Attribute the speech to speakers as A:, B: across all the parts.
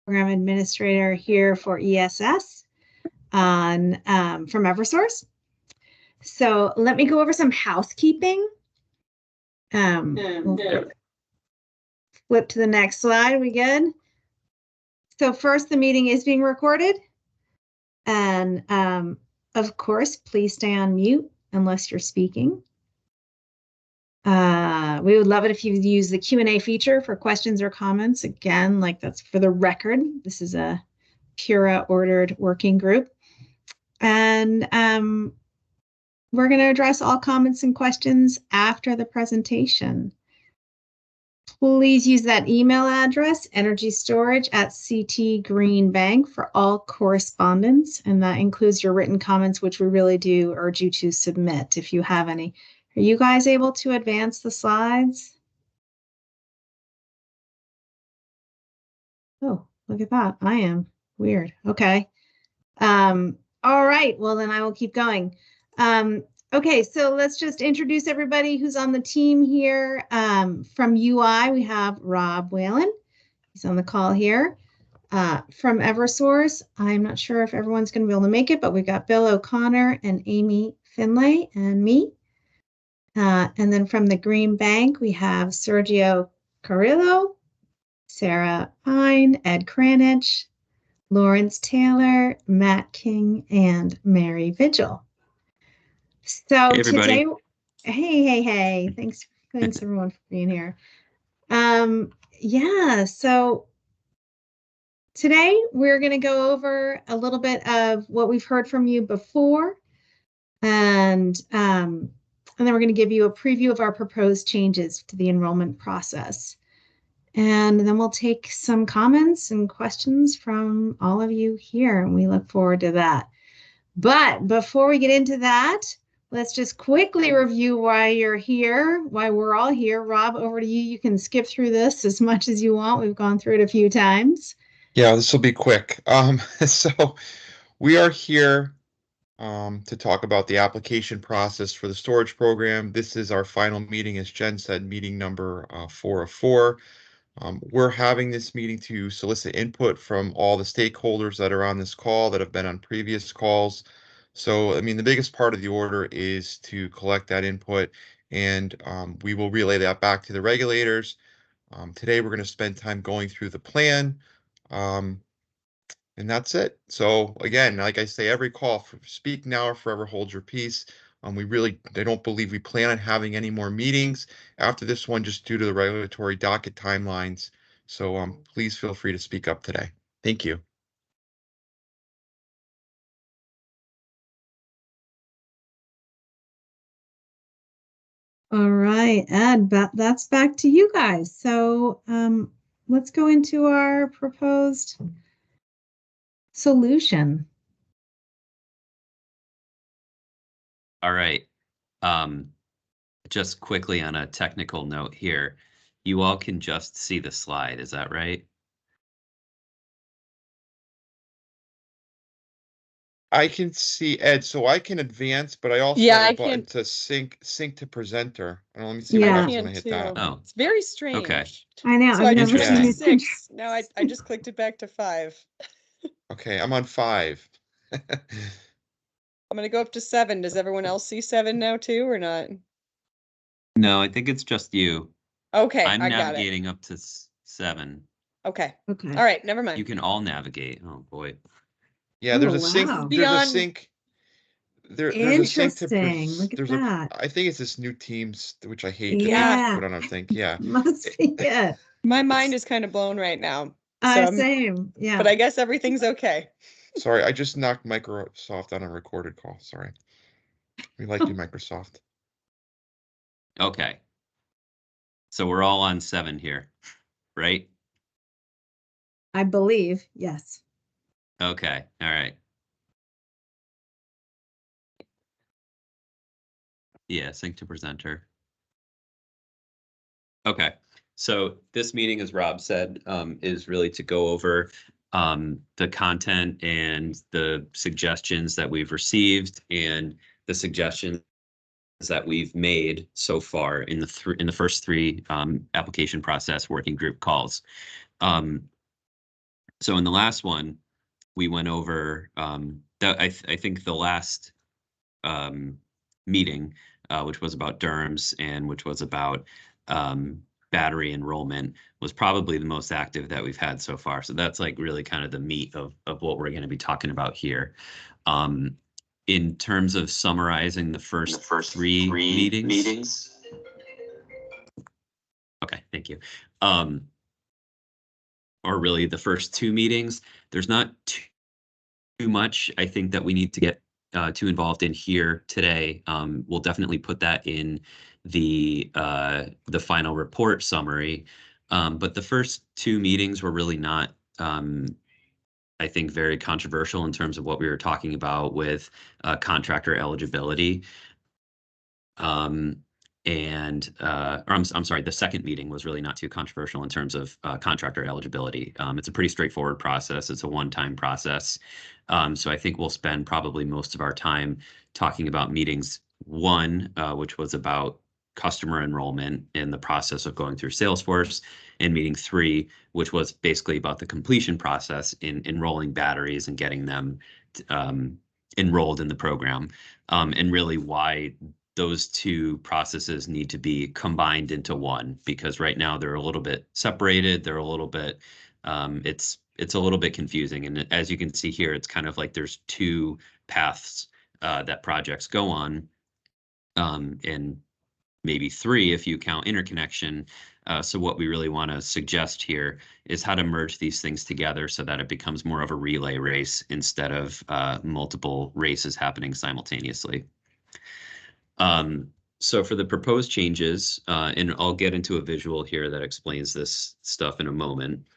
A: Program Administrator here for ESS on from Eversource. So let me go over some housekeeping. We'll flip to the next slide. We good? So first, the meeting is being recorded. And of course, please stay on mute unless you're speaking. We would love it if you use the Q&A feature for questions or comments. Again, like that's for the record. This is a Pura ordered working group. And we're going to address all comments and questions after the presentation. Please use that email address, energystorage@CT Green Bank, for all correspondence. And that includes your written comments, which we really do urge you to submit if you have any. Are you guys able to advance the slides? Oh, look at that. I am. Weird. Okay. All right. Well, then I will keep going. Okay, so let's just introduce everybody who's on the team here. From UI, we have Rob Whalen. He's on the call here. From Eversource, I'm not sure if everyone's going to be able to make it, but we've got Bill O'Connor and Amy Finlay and me. And then from the Green Bank, we have Sergio Carrillo, Sarah Pine, Ed Kranich, Lawrence Taylor, Matt King, and Mary Vigil. So
B: hey,
A: today, hey, thanks everyone for being here. Yeah, so today we're going to go over a little bit of what we've heard from you before, and then we're going to give you a preview of our proposed changes to the enrollment process. And then we'll take some comments and questions from all of you here, and we look forward to that. But before we get into that, let's just quickly review why you're here, why we're all here. Rob, over to you. You can skip through this as much as you want. We've gone through it a few times.
C: Yeah, this will be quick. So we are here to talk about the application process for the storage program. This is our final meeting, as Jen said, meeting number 4 of 4. We're having this meeting to solicit input from all the stakeholders that are on this call that have been on previous calls. So, I mean, the biggest part of the order is to collect that input, and we will relay that back to the regulators. Today, we're going to spend time going through the plan, and that's it. So, again, like I say, every call, speak now or forever hold your peace. I don't believe we plan on having any more meetings after this one, just due to the regulatory docket timelines. So please feel free to speak up today. Thank you.
A: All right, Ed, that's back to you guys. So let's go into our proposed solution.
B: All right. Just quickly on a technical note here, you all can just see the slide, is that right?
C: I can see Ed, so I can advance, but I also have a button to sync to presenter. Let me see what happens when I hit that.
B: Oh,
D: it's very strange.
B: Okay.
A: I know.
D: So
A: I've
D: I just
A: never
D: went
A: seen
D: to
A: it.
D: 6. Now I just clicked it back to 5.
C: Okay, I'm on 5.
D: I'm gonna go up to 7. Does everyone else see 7 now too, or not?
B: No, I think it's just you.
D: Okay,
B: I'm
D: I got it.
B: navigating up to 7.
D: Okay.
A: Okay.
D: All right, never mind.
B: You can all navigate. Oh boy.
C: Yeah, there's a sync.
A: Wow.
C: There's a sync. There's a sync to
A: Look at that.
C: I think it's this new Teams, which I hate to put on a thing. Yeah.
A: Must be it.
D: My mind is kind of blown right now.
A: Same. Yeah.
D: But I guess everything's okay.
C: Sorry, I just knocked Microsoft on a recorded call. Sorry. We like you, Microsoft.
B: Okay. So we're all on 7 here, right?
A: I believe, yes.
B: Okay. All right. Yeah, sync to presenter. Okay. So this meeting, as Rob said, is really to go over the content and the suggestions that we've received and the suggestions that we've made so far in the first 3 application process working group calls. So in the last one, we went over that I think the last meeting, which was about DERMS and which was about battery enrollment, was probably the most active that we've had so far. So that's like really kind of the meat of what we're going to be talking about here. In terms of summarizing the first three meetings. Okay, thank you. Or really the first two meetings, there's not too much I think that we need to get too involved in here today. We'll definitely put that in the final report summary. But the first two meetings were really not, I think, very controversial in terms of what we were talking about with contractor eligibility. I'm sorry, the second meeting was really not too controversial in terms of contractor eligibility. It's a pretty straightforward process. It's a one-time process. So I think we'll spend probably most of our time talking about meetings one, which was about customer enrollment in the process of going through Salesforce, and meeting three, which was basically about the completion process in enrolling batteries and getting them enrolled in the program, and really why those two processes need to be combined into one, because right now they're a little bit separated. They're a little bit, it's a little bit confusing. And as you can see here, it's kind of like there's two paths that projects go on, and maybe three if you count interconnection. So what we really want to suggest here is how to merge these things together so that it becomes more of a relay race instead of multiple races happening simultaneously. So for the proposed changes, and I'll get into a visual here that explains this stuff in a moment.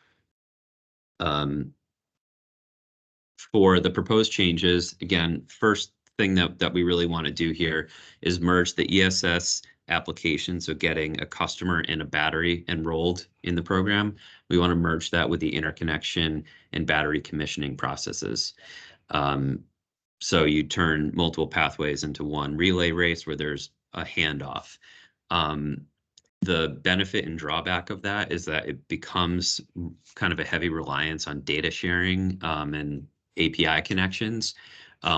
B: For the proposed changes, again, first thing that we really want to do here is merge the ESS application, so getting a customer and a battery enrolled in the program. We want to merge that with the interconnection and battery commissioning processes. So you turn multiple pathways into one relay race where there's a handoff. The benefit and drawback of that is that it becomes kind of a heavy reliance on data sharing and API connections,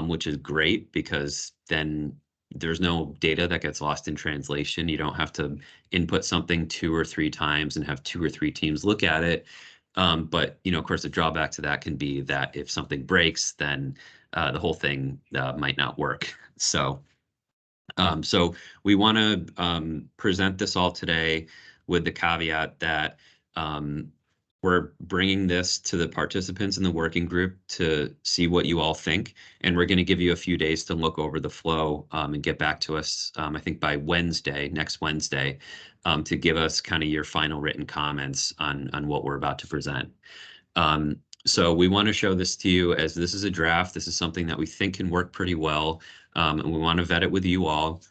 B: which is great because then there's no data that gets lost in translation. You don't have to input something 2 or 3 times and have 2 or 3 teams look at it. But, of course, the drawback to that can be that if something breaks, then the whole thing might not work. So we want to present this all today with the caveat that we're bringing this to the participants in the working group to see what you all think. And we're going to give you a few days to look over the flow and get back to us, I think by next Wednesday, to give us kind of your final written comments on what we're about to present. So we want to show this to you as this is a draft. This is something that we think can work pretty well. And we want to vet it with you all.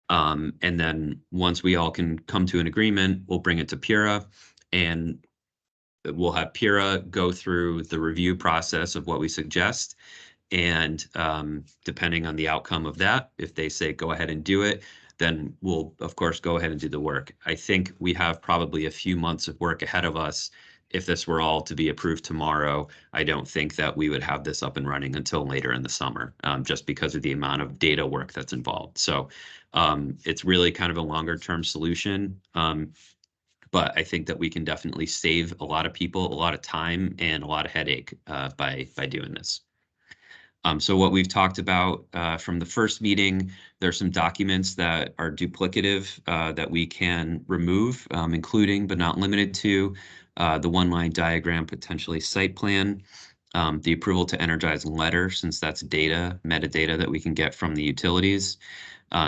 B: And then once we all can come to an agreement, we'll bring it to Pura, and we'll have Pura go through the review process of what we suggest. And depending on the outcome of that, if they say go ahead and do it, then we'll, of course, go ahead and do the work. I think we have probably a few months of work ahead of us. If this were all to be approved tomorrow, I don't think that we would have this up and running until later in the summer, just because of the amount of data work that's involved. So it's really kind of a longer term solution. But I think that we can definitely save a lot of people a lot of time and a lot of headache by doing this. So what we've talked about from the first meeting, there's some documents that are duplicative that we can remove, including but not limited to the one-line diagram, potentially site plan, the approval to energize letter, since that's data, metadata that we can get from the utilities,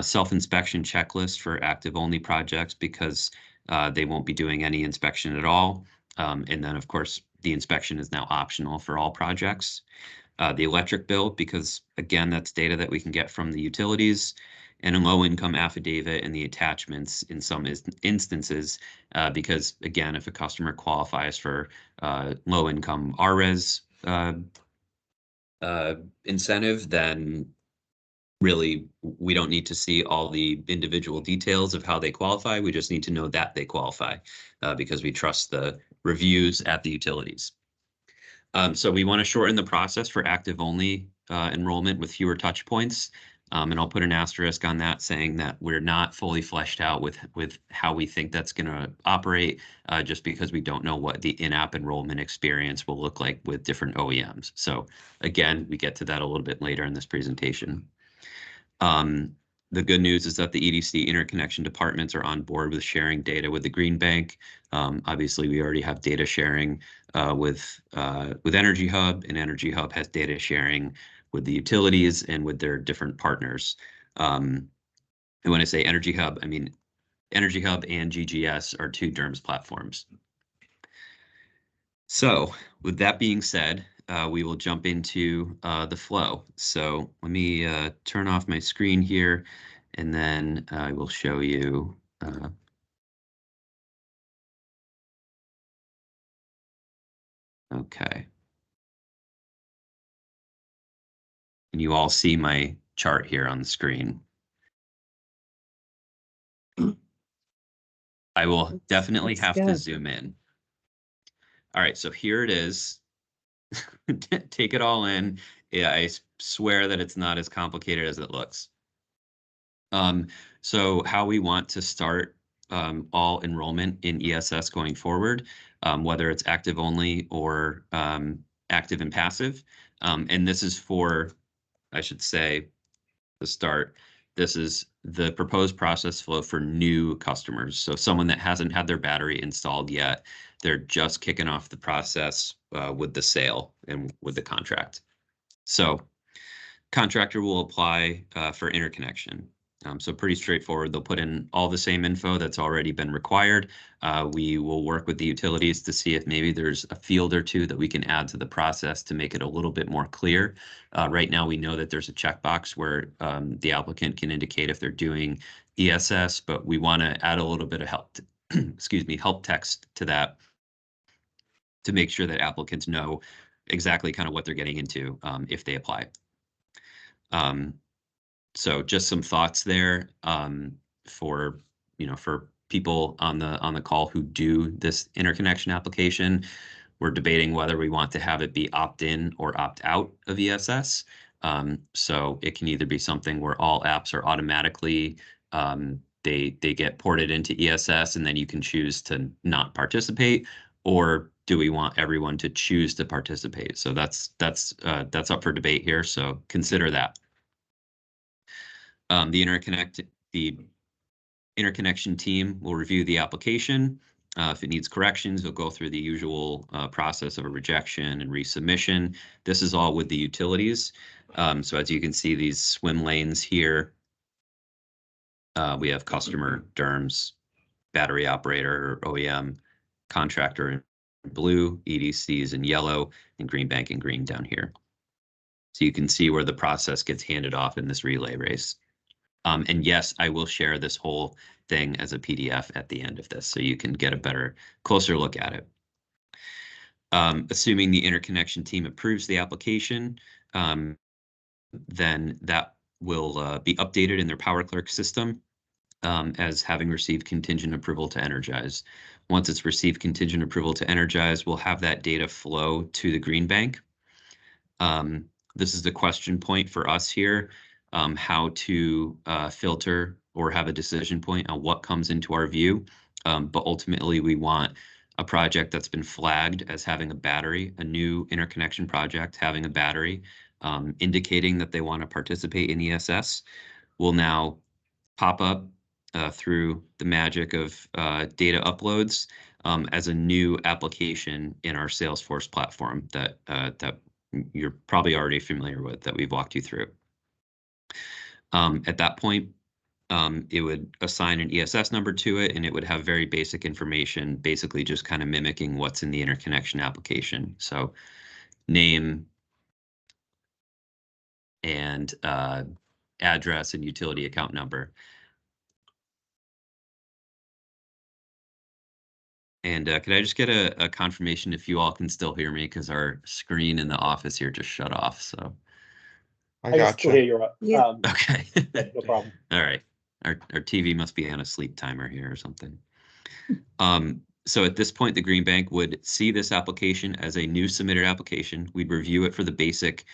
B: self-inspection checklist for active-only projects because they won't be doing any inspection at all. And then, of course, the inspection is now optional for all projects. The electric bill, because again, that's data that we can get from the utilities, and a low income affidavit and the attachments in some instances, because again, if a customer qualifies for low income RRES incentive, then really we don't need to see all the individual details of how they qualify. We just need to know that they qualify because we trust the reviews at the utilities. So we want to shorten the process for active only enrollment with fewer touch points. And I'll put an asterisk on that saying that we're not fully fleshed out with how we think that's going to operate, just because we don't know what the in-app enrollment experience will look like with different OEMs. So again, we get to that a little bit later in this presentation. The good news is that the EDC interconnection departments are on board with sharing data with the Green Bank. Obviously, we already have data sharing with Energy Hub, and Energy Hub has data sharing with the utilities and with their different partners. And when I say Energy Hub, I mean Energy Hub and GGS are two DERMS platforms. So with that being said, we will jump into the flow. So let me turn off my screen here, and then I will show you. Okay. And you all see my chart here on the screen. I will definitely
A: Looks
B: have to
A: good.
B: zoom in. All right, so here it is. Take it all in. Yeah, I swear that it's not as complicated as it looks. So how we want to start all enrollment in ESS going forward, whether it's active only or active and passive. And this is for, I should say, the start. This is the proposed process flow for new customers. So someone that hasn't had their battery installed yet, they're just kicking off the process with the sale and with the contract. So contractor will apply for interconnection. So pretty straightforward. They'll put in all the same info that's already been required. We will work with the utilities to see if maybe there's a field or two that we can add to the process to make it a little bit more clear. Right now, we know that there's a checkbox where the applicant can indicate if they're doing ESS, but we want to add a little bit of help, excuse me, help text to that to make sure that applicants know exactly kind of what they're getting into if they apply. So just some thoughts there for people on the call who do this interconnection application. We're debating whether we want to have it be opt-in or opt-out of ESS. So it can either be something where all apps are automatically they get ported into ESS, and then you can choose to not participate, or do we want everyone to choose to participate? So that's up for debate here. So consider that. The interconnection team will review the application. If it needs corrections, they'll go through the usual process of a rejection and resubmission. This is all with the utilities. So as you can see, these swim lanes here, we have customer, DERMS, battery operator, or OEM, contractor in blue, EDCs in yellow, and Green Bank in green down here. So you can see where the process gets handed off in this relay race. And yes, I will share this whole thing as a PDF at the end of this, so you can get a better, closer look at it. Assuming the interconnection team approves the application, then that will be updated in their PowerClerk system as having received contingent approval to energize. Once it's received contingent approval to energize, we'll have that data flow to the Green Bank. This is the question point for us here. How to filter or have a decision point on what comes into our view. But ultimately, we want a project that's been flagged as having a battery, a new interconnection project having a battery, indicating that they want to participate in ESS, will now pop up through the magic of data uploads as a new application in our Salesforce platform that you're probably already familiar with, that we've walked you through. At that point, it would assign an ESS number to it, and it would have very basic information, basically just kind of mimicking what's in the interconnection application. So name and address and utility account number. And could I just get a confirmation if you all can still hear me, because our screen in the office here just shut off. So
C: I
E: can still hear
C: gotcha.
E: you.
A: Yeah.
B: okay.
E: No problem.
B: All right. Our TV must be on a sleep timer here or something. So at this point, the Green Bank would see this application as a new submitted application. We'd review it for the basic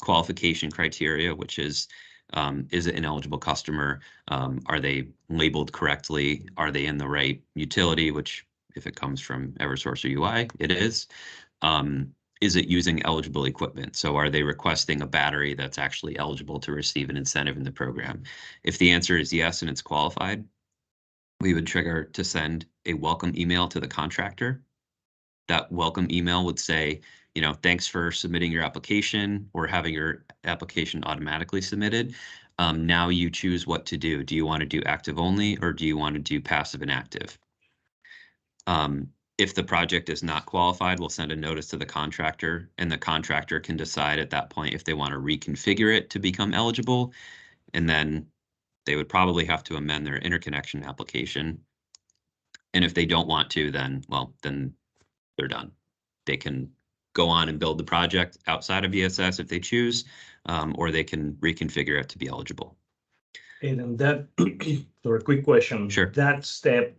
B: qualification criteria, which is it an eligible customer? Are they labeled correctly? Are they in the right utility, which if it comes from Eversource or UI, it is. Is it using eligible equipment? So are they requesting a battery that's actually eligible to receive an incentive in the program? If the answer is yes and it's qualified, we would trigger to send a welcome email to the contractor. That welcome email would say, thanks for submitting your application or having your application automatically submitted. Now you choose what to do. Do you want to do active only or do you want to do passive and active? If the project is not qualified, we'll send a notice to the contractor, and the contractor can decide at that point if they want to reconfigure it to become eligible. And then they would probably have to amend their interconnection application. And if they don't want to, then they're done. They can go on and build the project outside of ESS if they choose, or they can reconfigure it to be eligible.
E: And that, for a quick question.
B: Sure.
E: That step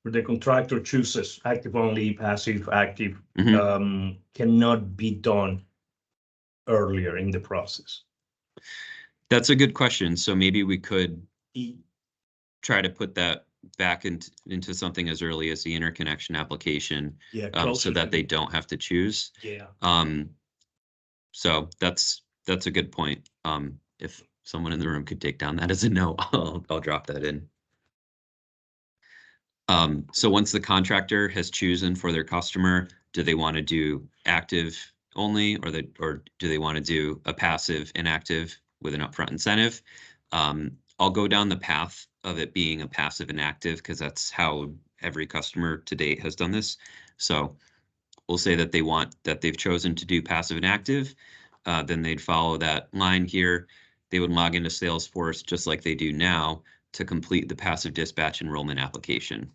E: where the contractor chooses active only, passive, active, cannot be done earlier in the process.
B: That's a good question. So maybe we could try to put that back into something as early as the interconnection application, so that they don't have to choose.
E: Yeah.
B: So that's a good point. If someone in the room could take down that as a no, I'll drop that in. So once the contractor has chosen for their customer, do they want to do active only, or do they want to do a passive inactive with an upfront incentive? I'll go down the path of it being a passive inactive because that's how every customer to date has done this. So we'll say that they've chosen to do passive inactive. Then they'd follow that line here. They would log into Salesforce just like they do now to complete the passive dispatch enrollment application.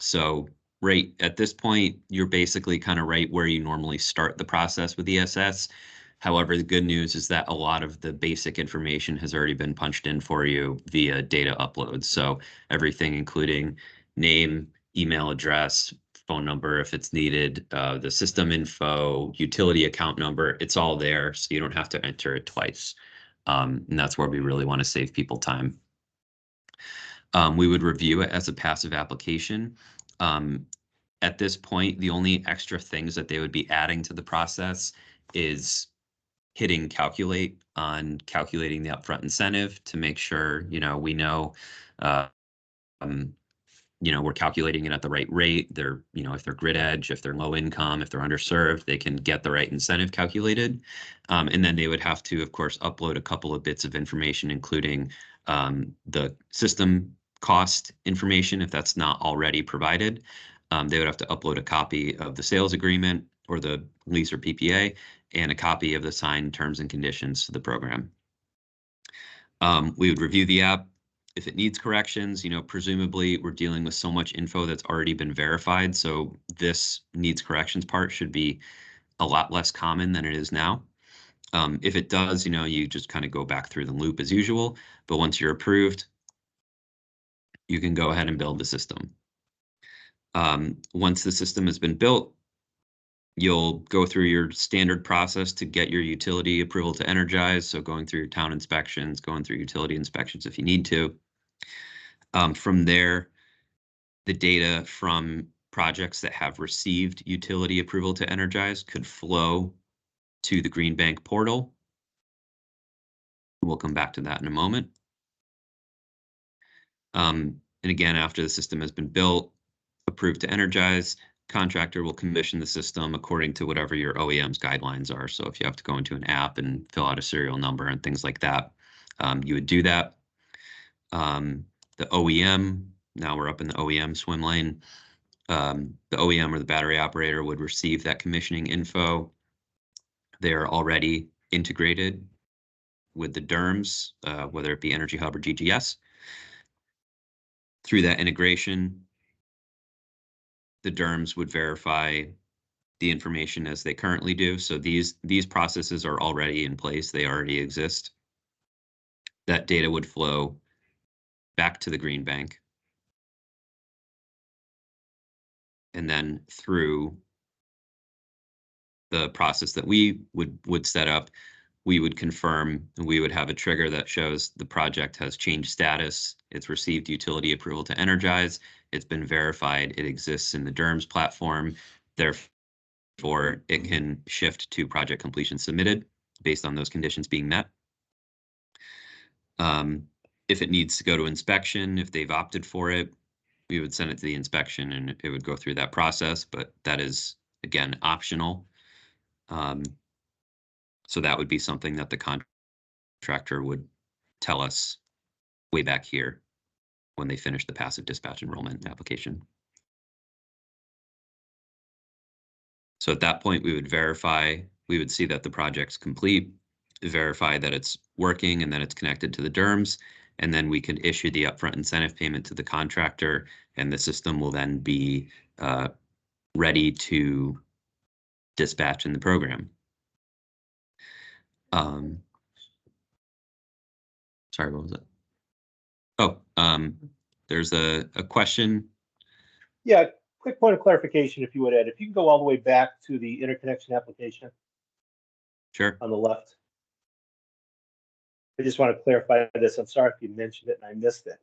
B: So right at this point, you're basically kind of right where you normally start the process with ESS. However, the good news is that a lot of the basic information has already been punched in for you via data uploads. So everything, including name, email address, phone number if it's needed, the system info, utility account number, it's all there. So you don't have to enter it twice. And that's where we really want to save people time. We would review it as a passive application. At this point, the only extra things that they would be adding to the process is hitting calculate on calculating the upfront incentive to make sure, we know, we're calculating it at the right rate. They're, if they're grid edge, if they're low income, if they're underserved, they can get the right incentive calculated. And then they would have to, of course, upload a couple of bits of information, including the system cost information, if that's not already provided. They would have to upload a copy of the sales agreement or the lease or PPA and a copy of the signed terms and conditions to the program. We would review the app. If it needs corrections, presumably we're dealing with so much info that's already been verified. So this needs corrections part should be a lot less common than it is now. If it does, you just kind of go back through the loop as usual. But once you're approved, you can go ahead and build the system. Once the system has been built, you'll go through your standard process to get your utility approval to energize. So going through your town inspections, going through utility inspections if you need to. From there, the data from projects that have received utility approval to energize could flow to the Green Bank portal. We'll come back to that in a moment. And again, after the system has been built, approved to energize, contractor will commission the system according to whatever your OEM's guidelines are. So if you have to go into an app and fill out a serial number and things like that, you would do that. The OEM, now we're up in the OEM swim lane. The OEM or the battery operator would receive that commissioning info. They're already integrated with the DERMS, whether it be Energy Hub or GGS. Through that integration, the DERMS would verify the information as they currently do. So these processes are already in place. They already exist. That data would flow back to the Green Bank. and then through the process that we would set up, we would confirm, and we would have a trigger that shows the project has changed status, it's received utility approval to energize, it's been verified, it exists in the DERMS platform, therefore it can shift to project completion submitted based on those conditions being met. If it needs to go to inspection, if they've opted for it, we would send it to the inspection and it would go through that process, but that is, again, optional. So that would be something that the contractor would tell us way back here when they finish the passive dispatch enrollment application. So at that point, we would verify, we would see that the project's complete, verify that it's working and that it's connected to the DERMS, and then we could issue the upfront incentive payment to the contractor, and the system will then be ready to dispatch in the program. Sorry, what was it? Oh, there's a question.
F: Yeah, quick point of clarification, if you would, Ed. If you can go all the way back to the interconnection application
B: Sure.
F: on the left. I just want to clarify this. I'm sorry if you mentioned it and I missed it.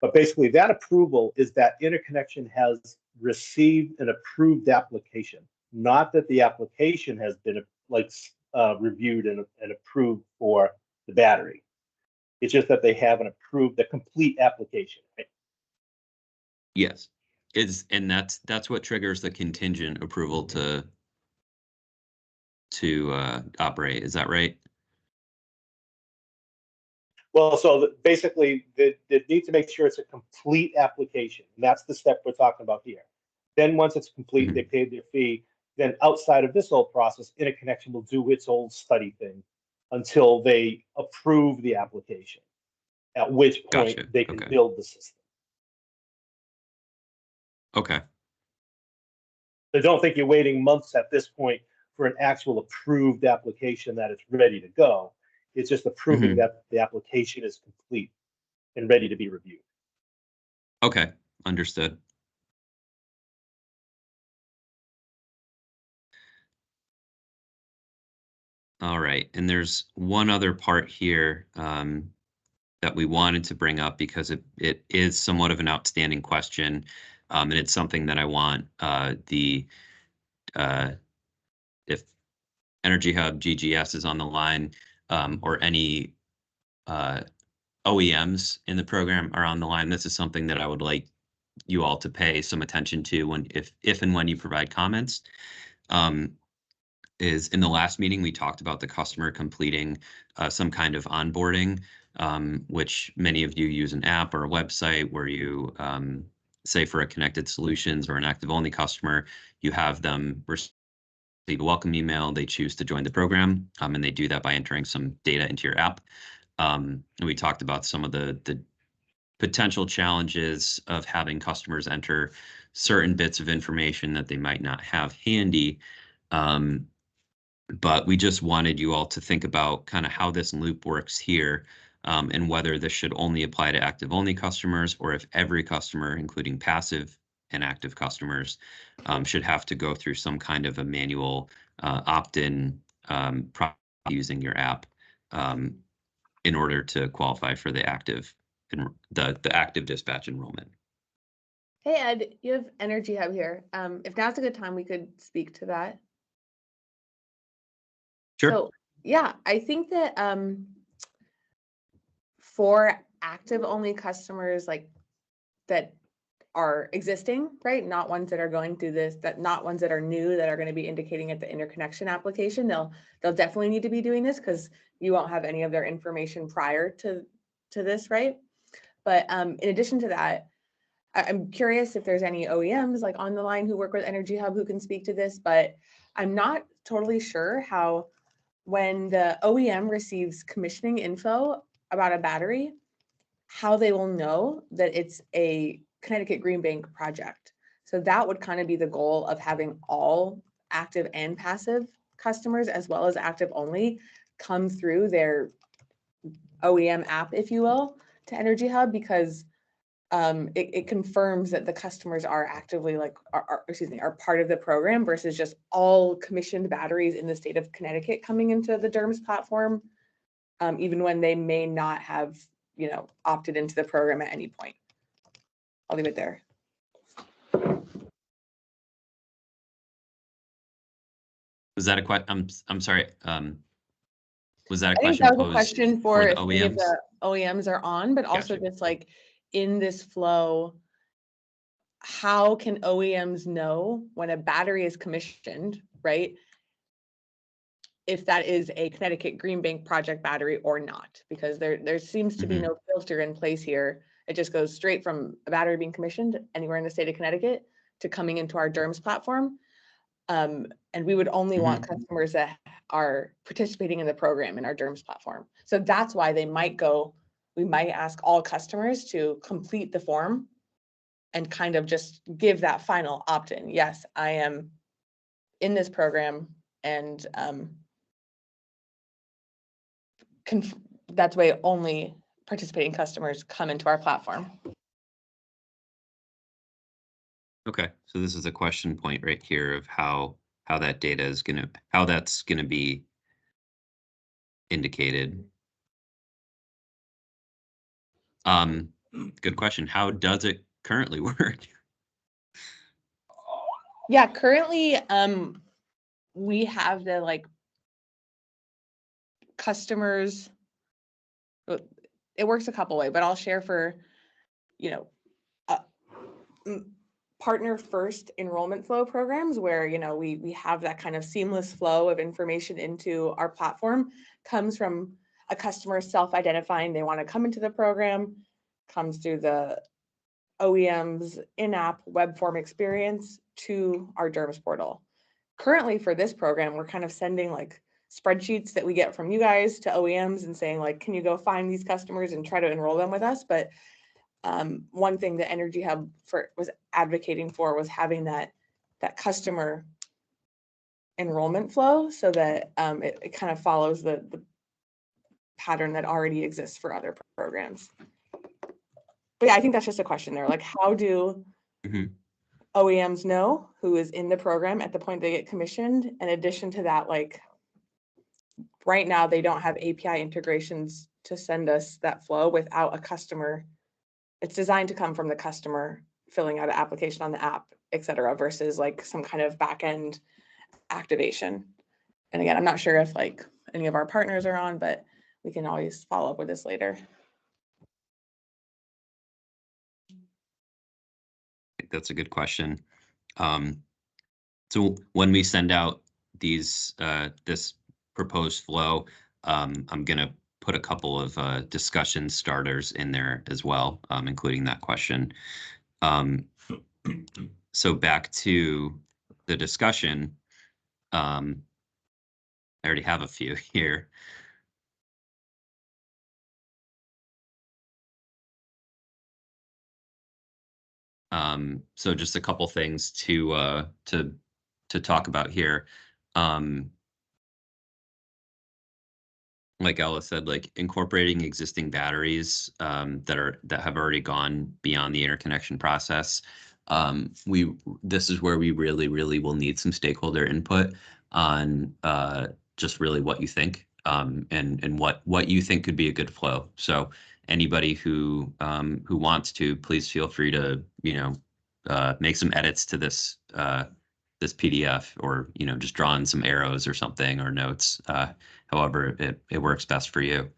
F: But basically, that approval is that interconnection has received an approved application, not that the application has been reviewed and approved for the battery. It's just that they have an approved, a complete application. Right?
B: Yes, and that's what triggers the contingent approval to operate. Is that right?
F: Well, so basically, they need to make sure it's a complete application. And that's the step we're talking about here. Then once it's complete, they paid their fee. Then outside of this whole process, interconnection will do its old study thing until they approve the application, at which point
B: Gotcha.
F: they can build the system.
B: Okay.
F: So don't think you're waiting months at this point for an actual approved application that it's ready to go. It's just approving that the application is complete and ready to be reviewed.
B: Okay, understood. All right, and there's one other part here that we wanted to bring up because it is somewhat of an outstanding question, and it's something that I want if Energy Hub GGS is on the line, or any OEMs in the program are on the line. This is something that I would like you all to pay some attention to if and when you provide comments. Is in the last meeting, we talked about the customer completing some kind of onboarding, which many of you use an app or a website where you, say for a Connected Solutions or an active-only customer, you have them receive a welcome email, they choose to join the program, and they do that by entering some data into your app. And we talked about some of the potential challenges of having customers enter certain bits of information that they might not have handy. But we just wanted you all to think about kind of how this loop works here, and whether this should only apply to active-only customers, or if every customer, including passive and active customers, should have to go through some kind of a manual opt-in using your app in order to qualify for the active dispatch enrollment.
G: Hey Ed, you have Energy Hub here. If now's a good time, we could speak to that.
B: Sure.
G: So yeah, I think that for active only customers like that are existing, right? Not ones that are going through this, not ones that are new that are going to be indicating at the interconnection application. They'll definitely need to be doing this because you won't have any of their information prior to this, right? But in addition to that, I'm curious if there's any OEMs like on the line who work with Energy Hub who can speak to this, but I'm not totally sure how when the OEM receives commissioning info about a battery, how they will know that it's a Connecticut Green Bank project. So that would kind of be the goal of having all active and passive customers as well as active only come through their OEM app, if you will, to Energy Hub, because it confirms that the customers are actively are part of the program versus just all commissioned batteries in the state of Connecticut coming into the DERMS platform, even when they may not have, opted into the program at any point. I'll leave it there.
B: Was that a question? I'm sorry. Was that a
G: I think
B: question
G: that was a
B: posed
G: question
B: for
G: for
B: the
G: if any of
B: OEMs?
G: the OEMs are on, but also
B: Gotcha.
G: just like in this flow, how can OEMs know when a battery is commissioned, right? If that is a Connecticut Green Bank project battery or not, because there seems to be no filter in place here. It just goes straight from a battery being commissioned anywhere in the state of Connecticut to coming into our DERMS platform. And we would only want customers that are participating in the program in our DERMS platform. So that's why we might ask all customers to complete the form and kind of just give that final opt-in. Yes, I am in this program, and that's why only participating customers come into our platform.
B: Okay, so this is a question point right here of how that data is how that's gonna be indicated. Good question. How does it currently work?
G: Yeah, currently, we have the customers. It works a couple ways, but I'll share for, partner first enrollment flow programs where, we have that kind of seamless flow of information into our platform, comes from a customer self-identifying they want to come into the program, comes through the OEM's in-app web form experience to our DERMS portal. Currently for this program, we're kind of sending spreadsheets that we get from you guys to OEMs and saying can you go find these customers and try to enroll them with us? But one thing that Energy Hub was advocating for was having that customer enrollment flow so that it kind of follows the pattern that already exists for other programs. But yeah, I think that's just a question there. How do OEMs know who is in the program at the point they get commissioned? In addition to that, right now they don't have API integrations to send us that flow without a customer. It's designed to come from the customer filling out an application on the app, et cetera, versus some kind of back-end activation. And again, I'm not sure if any of our partners are on, but we can always follow up with this later.
B: I think that's a good question. So when we send out this proposed flow, I'm gonna put a couple of discussion starters in there as well, including that question. So back to the discussion, I already have a few here. So just a couple things to talk about here. Like Ella said, incorporating existing batteries that have already gone beyond the interconnection process. This is where we really will need some stakeholder input on just really what you think and what you think could be a good flow. So anybody who wants to, please feel free to make some edits to this PDF, or just draw in some arrows or something, or notes, however it works best for you.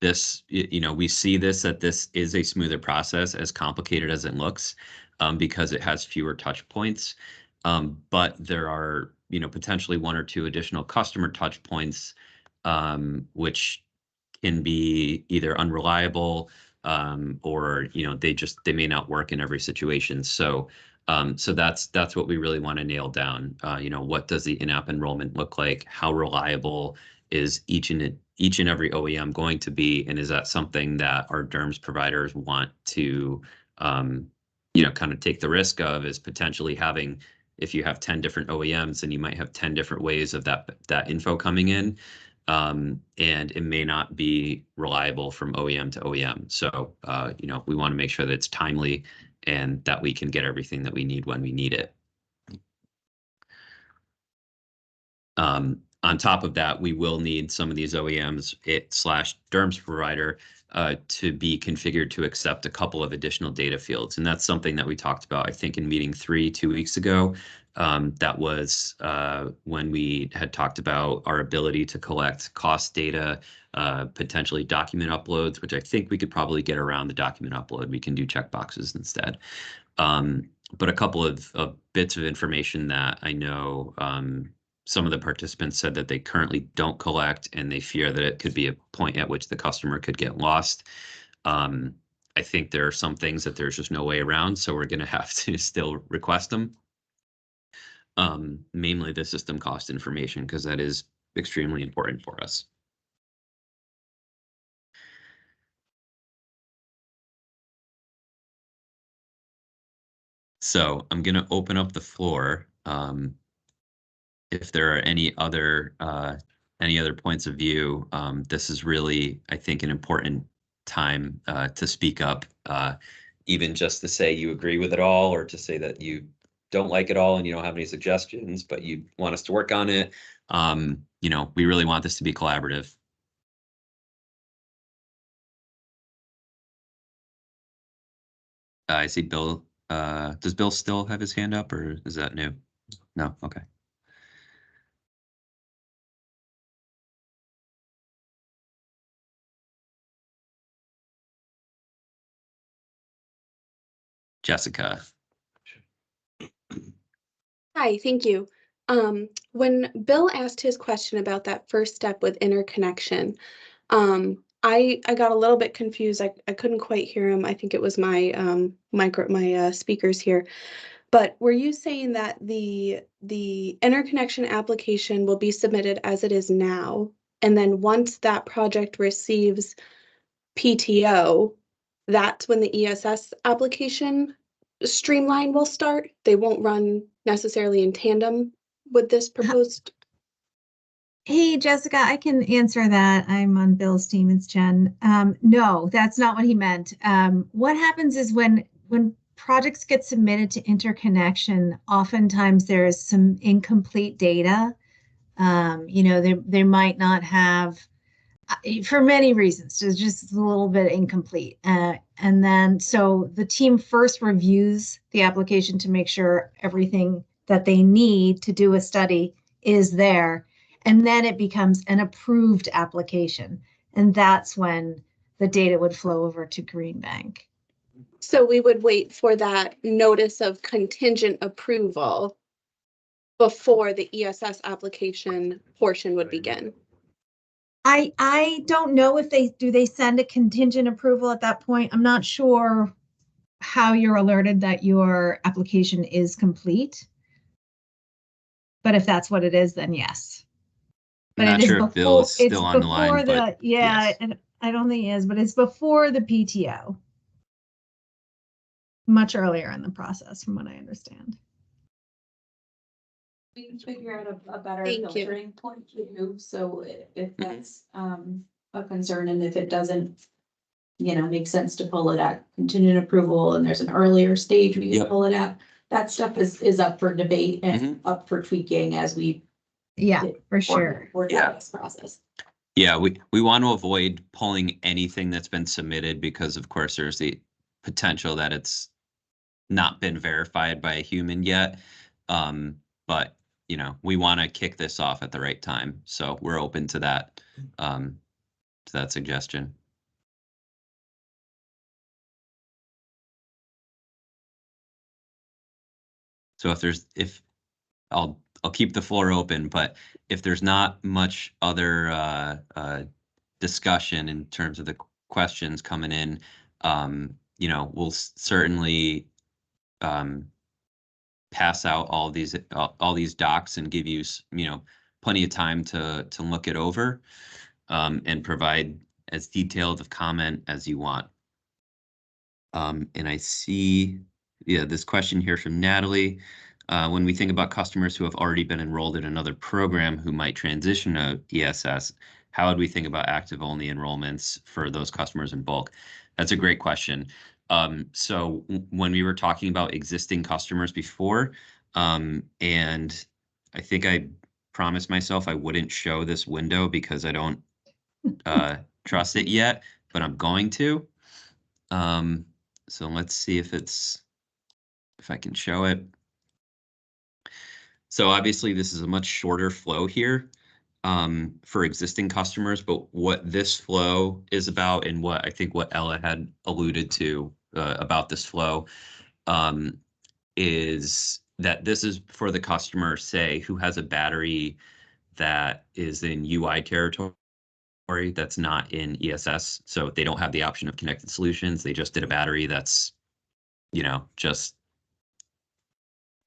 B: This, we see that this is a smoother process, as complicated as it looks, because it has fewer touch points. But there are, potentially one or two additional customer touch points, which can be either unreliable, or they may not work in every situation. So that's what we really want to nail down. What does the in-app enrollment look like? How reliable is each and every OEM going to be? And is that something that our DERMS providers want to kind of take the risk of, is potentially having, if you have 10 different OEMs, then you might have 10 different ways of that info coming in. and it may not be reliable from OEM to OEM. So, you know, we want to make sure that it's timely and that we can get everything that we need when we need it. On top of that, we will need some of these OEMs / DERMS provider to be configured to accept a couple of additional data fields. And that's something that we talked about, I think, in meeting 3 2 weeks ago. That was when we had talked about our ability to collect cost data, potentially document uploads, which I think we could probably get around the document upload. We can do checkboxes instead. But a couple of bits of information that I know some of the participants said that they currently don't collect, and they fear that it could be a point at which the customer could get lost. I think there are some things that there's just no way around, so we're going to have to still request them. Mainly the system cost information, because that is extremely important for us. So I'm going to open up the floor. If there are any other points of view, this is really, I think, an important time to speak up, even just to say you agree with it all, or to say that you don't like it all and you don't have any suggestions, but you want us to work on it. You know, we really want this to be collaborative. I see Bill. Does Bill still have his hand up, or is that new? No, okay. Jessica.
H: Hi, thank you. When Bill asked his question about that first step with interconnection, I got a little bit confused. I couldn't quite hear him. I think it was my speakers here. But were you saying that the interconnection application will be submitted as it is now, and then once that project receives PTO, that's when the ESS application streamline will start? They won't run necessarily in tandem with this proposed?
A: Hey, Jessica, I can answer that. I'm on Bill's team. It's Jen. No, that's not what he meant. What happens is when projects get submitted to interconnection, oftentimes there is some incomplete data. You know, they might not have, for many reasons, it's just a little bit incomplete. And then, so the team first reviews the application to make sure everything that they need to do a study is there. And then it becomes an approved application. And that's when the data would flow over to Greenbank.
H: So we would wait for that notice of contingent approval before the ESS application portion would begin.
A: I don't know if they send a contingent approval at that point. I'm not sure how you're alerted that your application is complete. But if that's what it is, then yes. But
B: I'm not sure if Bill is still on the line, but
A: yeah, yes. And I don't think he is, but it's before the PTO. Much earlier in the process, from what I understand.
I: We can figure out a better
H: Thank
I: filtering point too. So if that's a concern, and if it doesn't, you know, make sense to pull it at contingent approval, and there's an earlier stage we can pull it at, that stuff is up for debate and up for tweaking as we
A: for sure
I: work out this process.
B: Yeah, we want to avoid pulling anything that's been submitted, because of course there's the potential that it's not been verified by a human yet. But you know, we want to kick this off at the right time, so we're open to that suggestion. So I'll keep the floor open, but if there's not much other discussion in terms of the questions coming in, you know, we'll certainly pass out all these docs and give you, you know, plenty of time to look it over and provide as detailed of comment as you want. And I see, this question here from Natalie. When we think about customers who have already been enrolled in another program who might transition to ESS, how would we think about active-only enrollments for those customers in bulk? That's a great question. So when we were talking about existing customers before, and I think I promised myself I wouldn't show this window because I don't trust it yet, but I'm going to. So let's see if I can show it. So obviously this is a much shorter flow here for existing customers, but what this flow is about and what I think what Ella had alluded to about this flow is that this is for the customer, say, who has a battery that is in UI territory that's not in ESS. So they don't have the option of connected solutions. They just did a battery that's, you know, just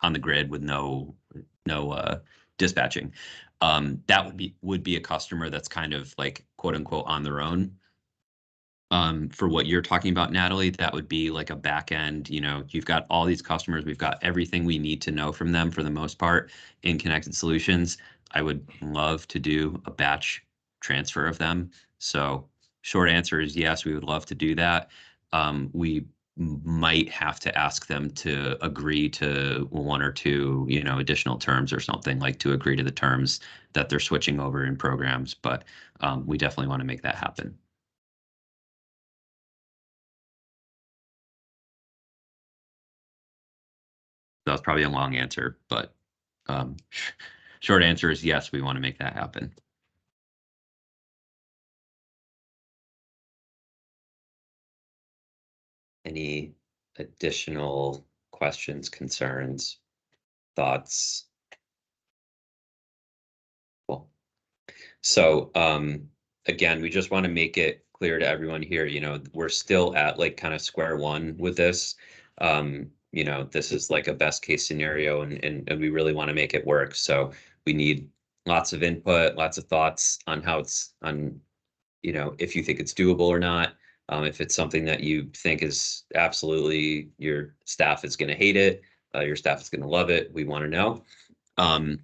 B: on the grid with no dispatching. That would be a customer that's kind of like quote unquote on their own. For what you're talking about, Natalie, that would be like a back end, you know, you've got all these customers, we've got everything we need to know from them for the most part in connected solutions. I would love to do a batch transfer of them. So short answer is yes, we would love to do that. We might have to ask them to agree to one or two, you know, additional terms or something, like to agree to the terms that they're switching over in programs. But we definitely want to make that happen. That was probably a long answer, but short answer is yes, we want to make that happen. Any additional questions, concerns, thoughts? Cool. So again, we just want to make it clear to everyone here, you know, we're still at like kind of square one with this. You know, this is like a best case scenario and we really want to make it work. So we need lots of input, lots of thoughts on how it's on, you know, if you think it's doable or not. If it's something that you think is absolutely your staff is going to hate it, your staff is going to love it. We want to know. And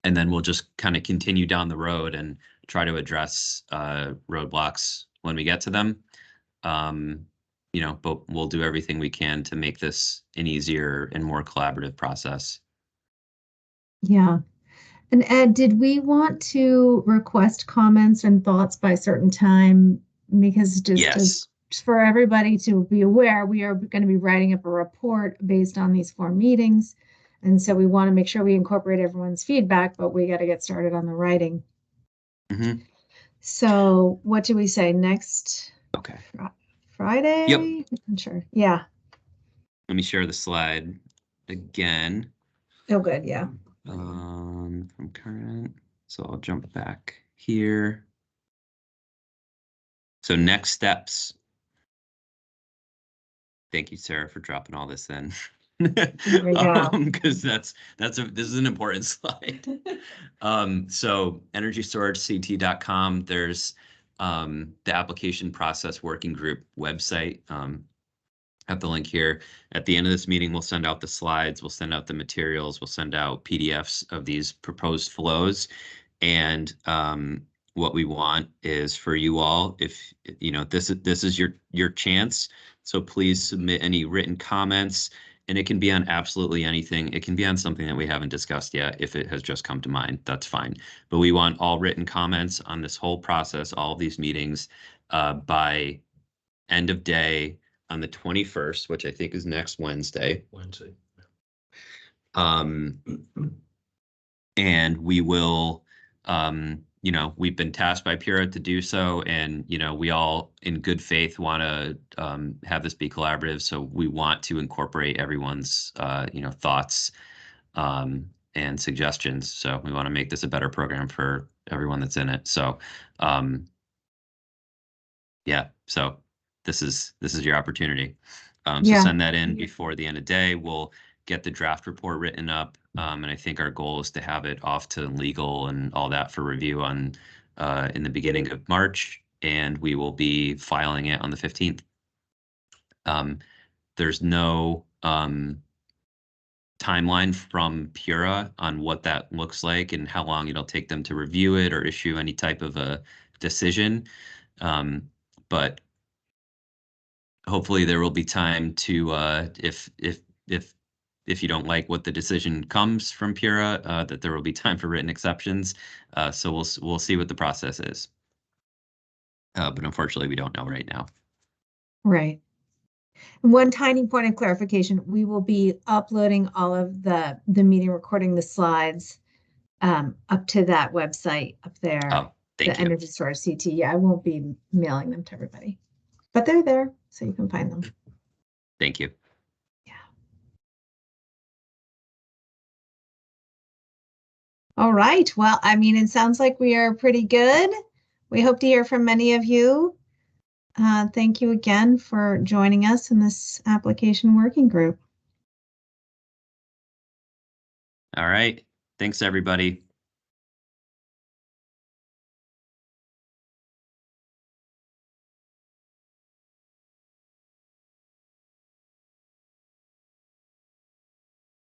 B: then we'll just kind of continue down the road and try to address roadblocks when we get to them. You know, but we'll do everything we can to make this an easier and more collaborative process.
A: Yeah. And Ed, did we want to request comments and thoughts by a certain time? Because just for everybody to be aware, we are going to be writing up a report based on these 4 meetings. And so we want to make sure we incorporate everyone's feedback, but we got to get started on the writing.
B: Mm-hmm.
A: So what do we say next?
B: Okay.
A: Friday?
B: Yep.
A: I'm sure. Yeah.
B: Let me share the slide again.
A: Oh, good. Yeah.
B: From current. So I'll jump back here. So next steps. Thank you, Sarah, for dropping all this in. Because this is an important slide. So energystorageCT.com, there's the application process working group website. At the link here. At the end of this meeting, we'll send out the slides, we'll send out the materials, we'll send out PDFs of these proposed flows. And what we want is for you all, if you know, this is your chance. So please submit any written comments, and it can be on absolutely anything. It can be on something that we haven't discussed yet. If it has just come to mind, that's fine. But we want all written comments on this whole process, all of these meetings by end of day on the 21st, which I think is next Wednesday. And we will, you know, we've been tasked by Pura to do so, and, you know, we all in good faith want to have this be collaborative. So we want to incorporate everyone's, you know, thoughts and suggestions. So we want to make this a better program for everyone that's in it. So, yeah, so this is your opportunity. So send that in before the end of the day. We'll get the draft report written up. And I think our goal is to have it off to legal and all that for review on in the beginning of March, and we will be filing it on the 15th. There's no timeline from Pura on what that looks like and how long it'll take them to review it or issue any type of a decision. But hopefully there will be time to, if you don't like what the decision comes from Pura, that there will be time for written exceptions. So we'll see what the process is. But unfortunately, we don't know right now.
A: Right. One tiny point of clarification, we will be uploading all of the meeting recording, the slides up to that website up there.
B: Oh, thank
A: the
B: you.
A: Energy Source CT. Yeah, I won't be mailing them to everybody, but they're there, so you can find them.
B: Thank you.
A: All right. Well, I mean, it sounds like we are pretty good. We hope to hear from many of you. Thank you again for joining us in this application working group.
B: All right. Thanks, everybody.